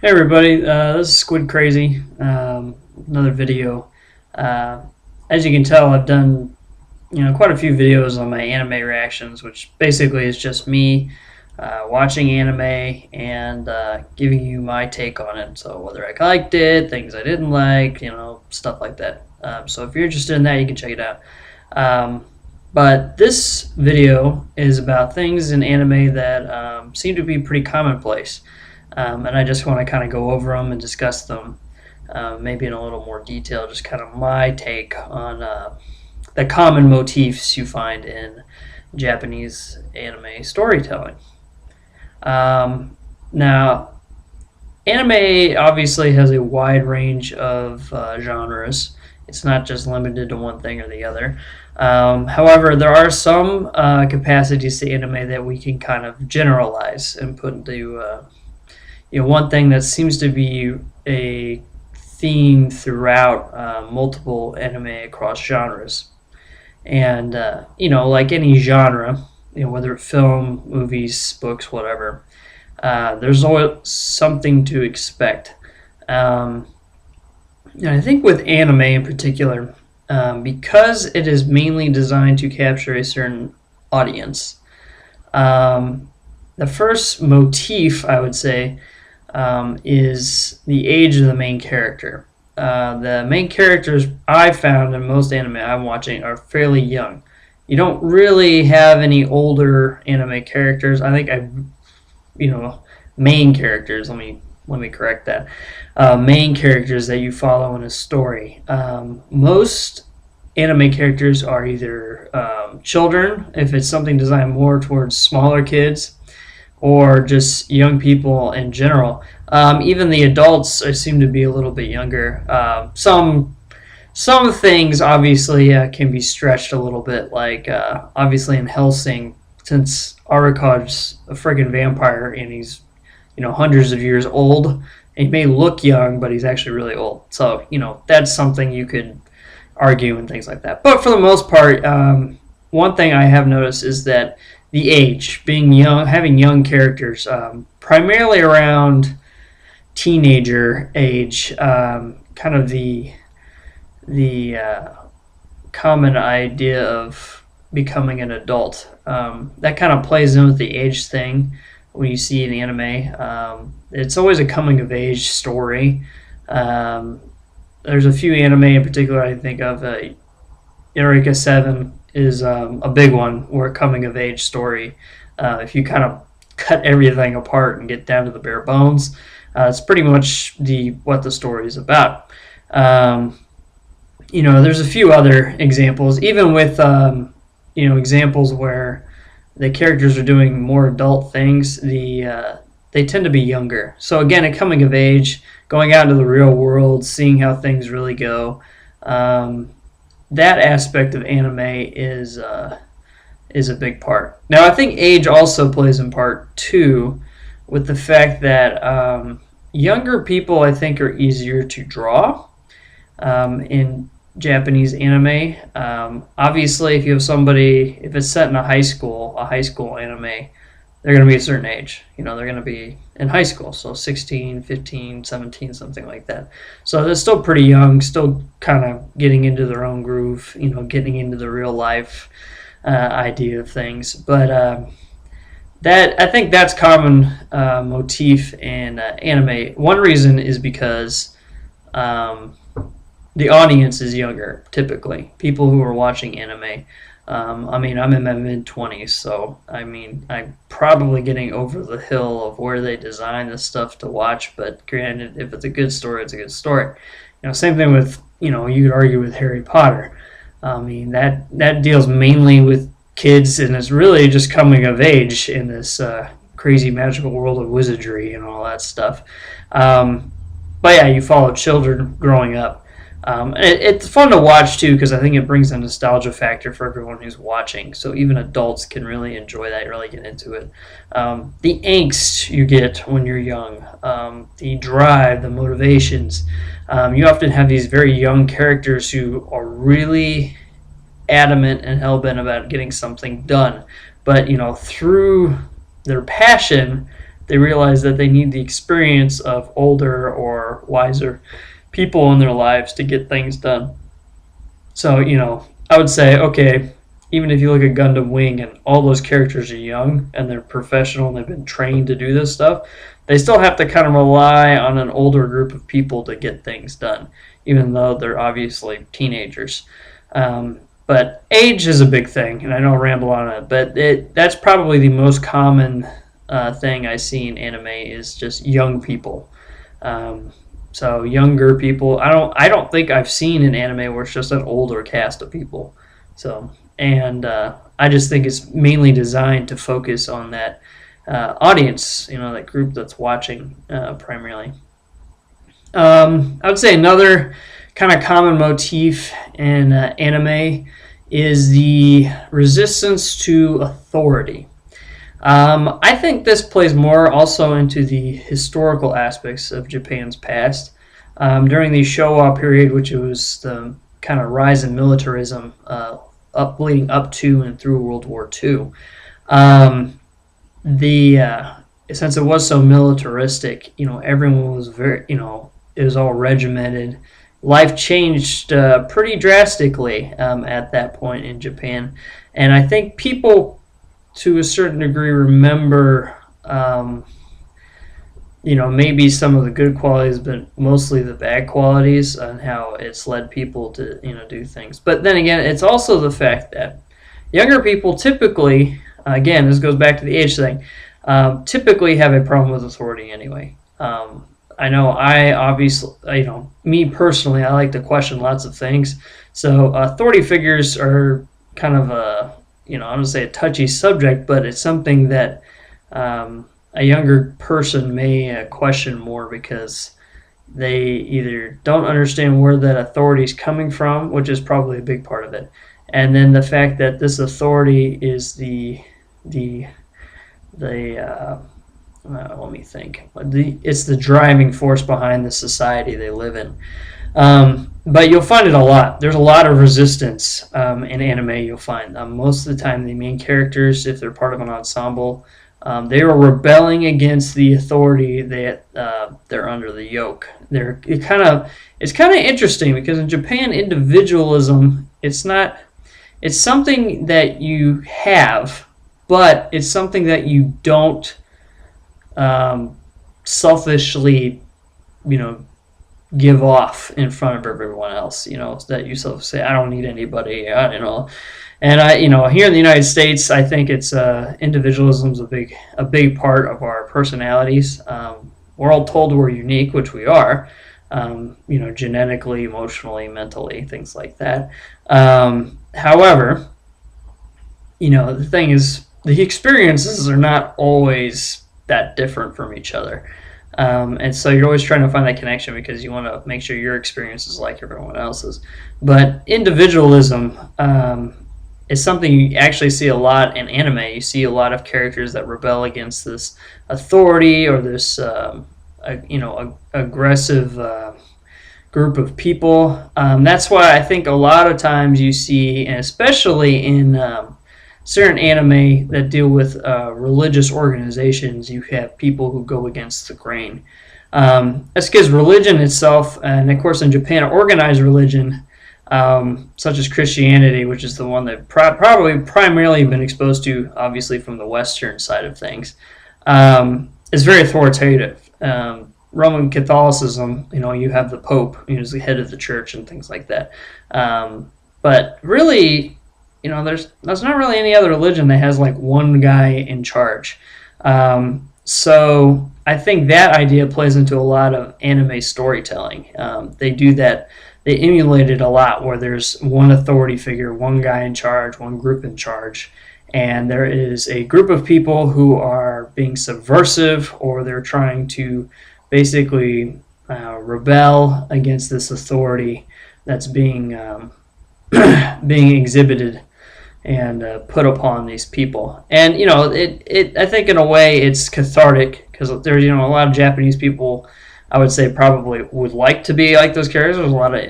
Hey everybody, this is Squid Crazy. Another video. Uh, as you can tell, I've done quite a few videos on my anime reactions, which basically is just me watching anime and giving you my take on it. So whether I liked it, things I didn't like, stuff like that. So if you're interested in that, you can check it out. Um, but this video is about things in anime that seem to be pretty commonplace. And I just want to kind of go over them and discuss them, maybe in a little more detail, just kind of my take on the common motifs you find in Japanese anime storytelling. Now, anime obviously has a wide range of genres. It's not just limited to one thing or the other. However, there are some capacities to anime that we can kind of generalize and put into one thing that seems to be a theme throughout multiple anime across genres. And, like any genre, whether it's film, movies, books, whatever, there's always something to expect. And I think with anime in particular, because it is mainly designed to capture a certain audience, the first motif, I would say, is the age of the main character. The main characters I found in most anime I'm watching are fairly young. You don't really have any older anime characters. I think main characters. Let me correct that. Main characters that you follow in a story. Most anime characters are either children, if it's something designed more towards smaller kids, or just young people in general. Even the adults seem to be a little bit younger. Some things obviously can be stretched a little bit, like obviously in Hellsing, since Arakad's a friggin' vampire and he's hundreds of years old. And he may look young, but he's actually really old. So that's something you could argue and things like that. But for the most part, one thing I have noticed is that the age, being young, having young characters, primarily around teenager age, kind of the common idea of becoming an adult. That kind of plays in with the age thing when you see an anime. It's always a coming of age story. There's a few anime in particular I think of. Eureka 7 is a big one, where a coming of age story. If you kind of cut everything apart and get down to the bare bones, it's pretty much what the story is about. There's a few other examples, even with examples where the characters are doing more adult things. They tend to be younger. So again, a coming of age, going out into the real world, seeing how things really go. That aspect of anime is a big part. Now, I think age also plays in part too, with the fact that younger people, I think, are easier to draw in Japanese anime. Obviously, if you have somebody, if it's set in a high school anime, they're going to be a certain age. They're going to be in high school, so 16, 15, 17, something like that. So they're still pretty young, still kind of getting into their own groove, getting into the real life idea of things. But I think that's common motif in anime. One reason is because the audience is younger, typically. People who are watching anime. I'm in my mid-20s, so I'm probably getting over the hill of where they design this stuff to watch, but granted, if it's a good story, it's a good story. Same thing with, you could argue with Harry Potter. That deals mainly with kids, and it's really just coming of age in this crazy magical world of wizardry and all that stuff. But yeah, you follow children growing up. It's fun to watch too, because I think it brings a nostalgia factor for everyone who's watching. So even adults can really enjoy that, really get into it. The angst you get when you're young, the drive, the motivations. You often have these very young characters who are really adamant and hell-bent about getting something done. But, through their passion, they realize that they need the experience of older or wiser people in their lives to get things done. So, I would say, okay, even if you look at Gundam Wing and all those characters are young and they're professional and they've been trained to do this stuff, they still have to kind of rely on an older group of people to get things done, even though they're obviously teenagers. But age is a big thing, and I don't ramble on it, but that's probably the most common thing I see in anime is just young people. So younger people. I don't think I've seen an anime where it's just an older cast of people. So and I just think it's mainly designed to focus on that audience, that group that's watching primarily. I would say another kind of common motif in anime is the resistance to authority. I think this plays more also into the historical aspects of Japan's past. During the Showa period, which was the kind of rise in militarism leading up to and through World War II, since it was so militaristic, everyone was very, it was all regimented. Life changed pretty drastically at that point in Japan, and I think people, to a certain degree, remember, maybe some of the good qualities, but mostly the bad qualities and how it's led people to, do things. But then again, it's also the fact that younger people typically, again, this goes back to the age thing, typically have a problem with authority anyway. I know me personally, I like to question lots of things. So authority figures are kind of I don't want to say a touchy subject, but it's something that a younger person may question more because they either don't understand where that authority is coming from, which is probably a big part of it, and then the fact that this authority is let me think. It's the driving force behind the society they live in. But you'll find it a lot. There's a lot of resistance in anime. You'll find most of the time the main characters, if they're part of an ensemble, they are rebelling against the authority that they're under the yoke. It's kind of interesting because in Japan, individualism it's something that you have, but it's something that you don't selfishly, give off in front of everyone else. That you self say, I don't need anybody. And here in the United States, I think it's individualism is a big part of our personalities. We're all told we're unique, which we are. Genetically, emotionally, mentally, things like that. However, the thing is, the experiences are not always that different from each other. And so you're always trying to find that connection because you want to make sure your experience is like everyone else's. But individualism is something you actually see a lot in anime. You see a lot of characters that rebel against this authority or this aggressive group of people. That's why I think a lot of times you see, and especially in certain anime that deal with religious organizations, you have people who go against the grain. That's because religion itself, and of course in Japan, organized religion, such as Christianity, which is the one that probably primarily been exposed to, obviously, from the Western side of things, is very authoritative. Roman Catholicism, you have the Pope, who's the head of the church and things like that. But really, there's not really any other religion that has like one guy in charge. So I think that idea plays into a lot of anime storytelling. They do that. They emulate it a lot where there's one authority figure, one guy in charge, one group in charge, and there is a group of people who are being subversive or they're trying to basically rebel against this authority that's being exhibited and put upon these people. And I think in a way it's cathartic because there's a lot of Japanese people, I would say, probably would like to be like those characters. There's a lot of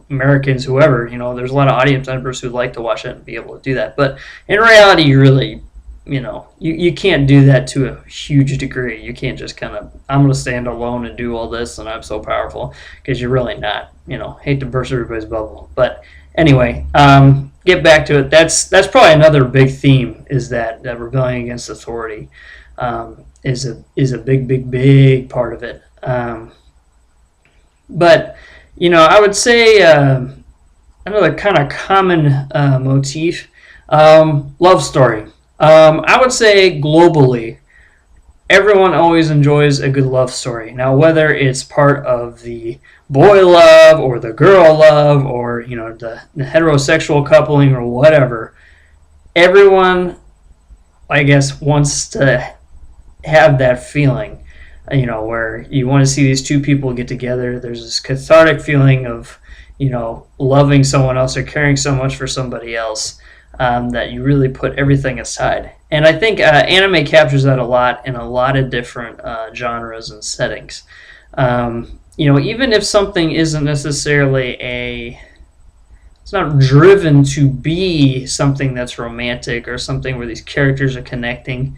Americans, whoever, there's a lot of audience members who'd like to watch it and be able to do that. But in reality, you really you can't do that to a huge degree. You can't just kind of, I'm going to stand alone and do all this and I'm so powerful, because you're really not. Hate to burst everybody's bubble. But anyway, get back to it. That's probably another big theme, is that rebellion against authority is a big part of it. But I would say another kind of common motif, love story. I would say globally, everyone always enjoys a good love story. Now, whether it's part of the boy love or the girl love, or the heterosexual coupling or whatever, everyone, I guess, wants to have that feeling, where you want to see these two people get together. There's this cathartic feeling of, loving someone else or caring so much for somebody else, that you really put everything aside. And I think anime captures that a lot in a lot of different genres and settings. Even if something isn't necessarily it's not driven to be something that's romantic or something where these characters are connecting.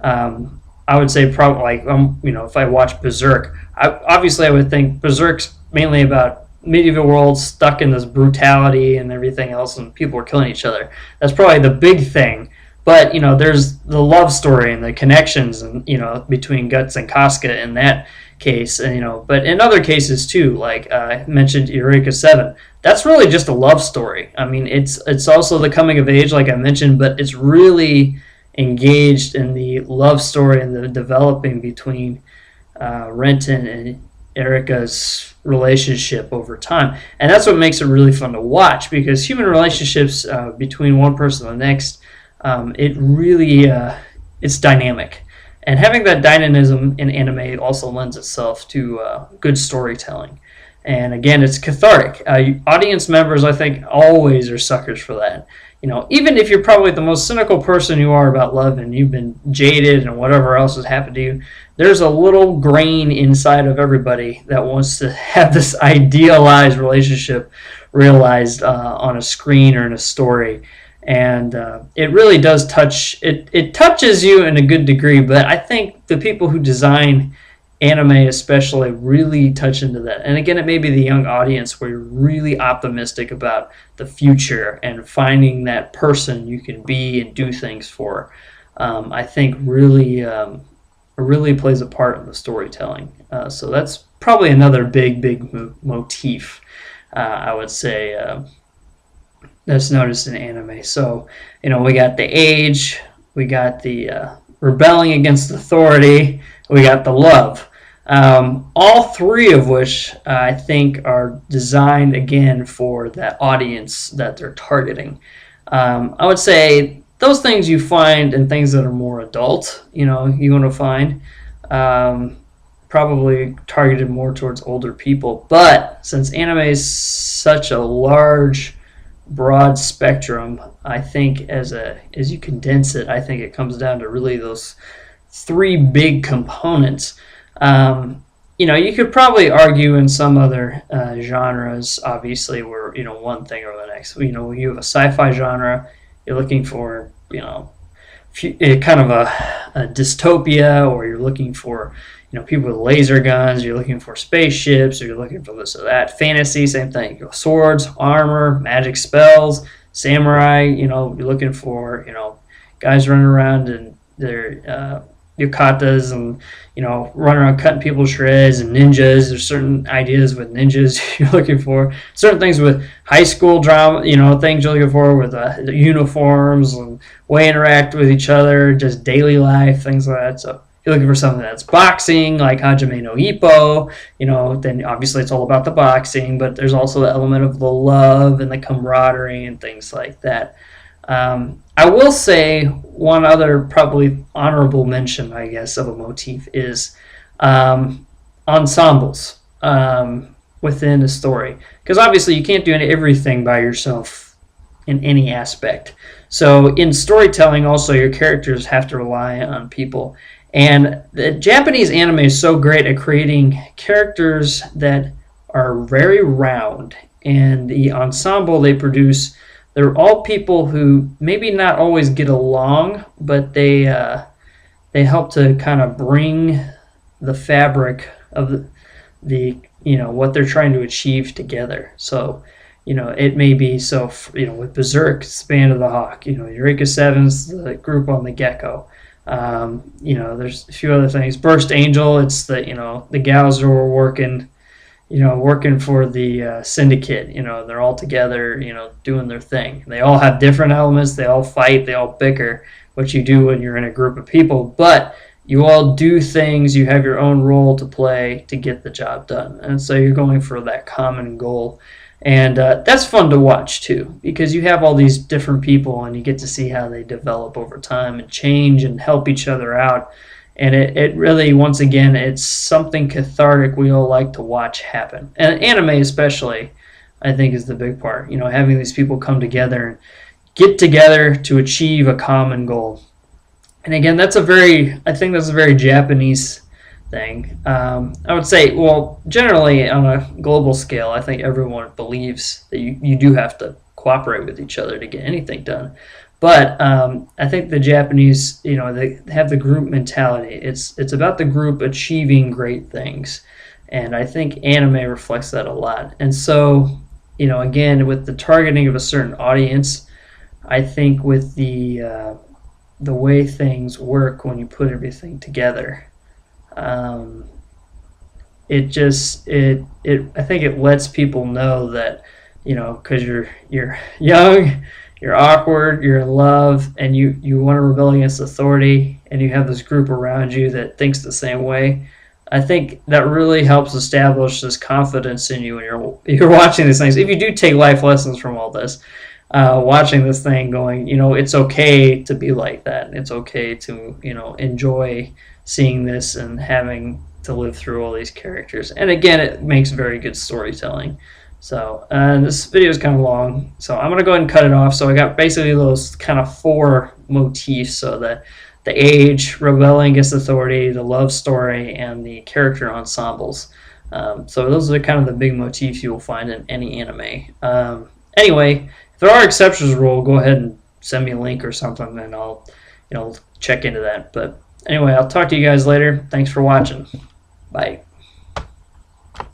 I would say probably, like, if I watch Berserk, I would think Berserk's mainly about medieval world stuck in this brutality and everything else, and people are killing each other. That's probably the big thing. But there's the love story and the connections, and between Guts and Casca in that case, and but in other cases too, like I mentioned Eureka 7. That's really just a love story. I mean, it's also the coming of age, like I mentioned, but it's really engaged in the love story and the developing between Renton and Erica's relationship over time. And that's what makes it really fun to watch, because human relationships between one person and the next, it really it's dynamic. And having that dynamism in anime also lends itself to good storytelling. And again, it's cathartic. Audience members, I think, always are suckers for that. Even if you're probably the most cynical person you are about love, and you've been jaded and whatever else has happened to you, there's a little grain inside of everybody that wants to have this idealized relationship realized on a screen or in a story. And it really does touch, it touches you in a good degree, but I think the people who design anime especially really touch into that. And again, it may be the young audience where you're really optimistic about the future and finding that person you can be and do things for. I think really plays a part in the storytelling. So that's probably another big motif, I would say, that's noticed in anime. So, we got the age, we got the rebelling against authority, we got the love. All three of which I think are designed, again, for that audience that they're targeting. I would say those things you find in things that are more adult, you want to find, probably targeted more towards older people. But since anime is such a large, broad spectrum, I think as you condense it, I think it comes down to really those three big components. You could probably argue in some other genres, obviously, where one thing or the next. You have a sci-fi genre, you're looking for kind of a dystopia, or you're looking for people with laser guns, you're looking for spaceships, or you're looking for this or that. Fantasy, same thing. Swords, armor, magic spells, samurai. You're looking for guys running around in their yukatas and running around cutting people to shreds, and ninjas. There's certain ideas with ninjas you're looking for. Certain things with high school drama, things you're looking for with the uniforms and way interact with each other, just daily life, things like that. So you're looking for something that's boxing, like Hajime no Ippo, then obviously it's all about the boxing, but there's also the element of the love and the camaraderie and things like that. I will say one other probably honorable mention, I guess, of a motif is ensembles within a story. Because obviously you can't do everything by yourself in any aspect. So in storytelling also, your characters have to rely on people. And the Japanese anime is so great at creating characters that are very round. And the ensemble they produce they're all people who maybe not always get along, but they help to kind of bring the fabric of the what they're trying to achieve together. So it may be with Berserk, it's the Band of the Hawk. Eureka Seven's the group on the Gecko. There's a few other things. Burst Angel, it's the gals who are working for the syndicate. They're all together, doing their thing. They all have different elements. They all fight. They all bicker, which you do when you're in a group of people. But you all do things. You have your own role to play to get the job done. And so you're going for that common goal. And that's fun to watch, too, because you have all these different people, and you get to see how they develop over time and change and help each other out. And it really, once again, it's something cathartic we all like to watch happen. And anime especially, I think, is the big part. Having these people come together and get together to achieve a common goal. And again, I think that's a very Japanese thing. I would say, well, generally on a global scale, I think everyone believes that you do have to cooperate with each other to get anything done. But I think the Japanese, they have the group mentality. It's about the group achieving great things. And I think anime reflects that a lot. And so, again, with the targeting of a certain audience, I think with the way things work when you put everything together, I think it lets people know that, because you're young, you're awkward, you're in love, and you want to rebel against authority, and you have this group around you that thinks the same way. I think that really helps establish this confidence in you when you're watching these things. If you do take life lessons from all this, watching this thing, going, it's okay to be like that. It's okay to enjoy seeing this and having to live through all these characters. And again, it makes very good storytelling. So this video is kind of long, so I'm going to go ahead and cut it off. So I got basically those kind of 4 motifs. So the age, rebelling against authority, the love story, and the character ensembles. So those are kind of the big motifs you will find in any anime. Anyway, if there are exceptions to the rule, go ahead and send me a link or something, and I'll check into that. But anyway, I'll talk to you guys later. Thanks for watching. Bye.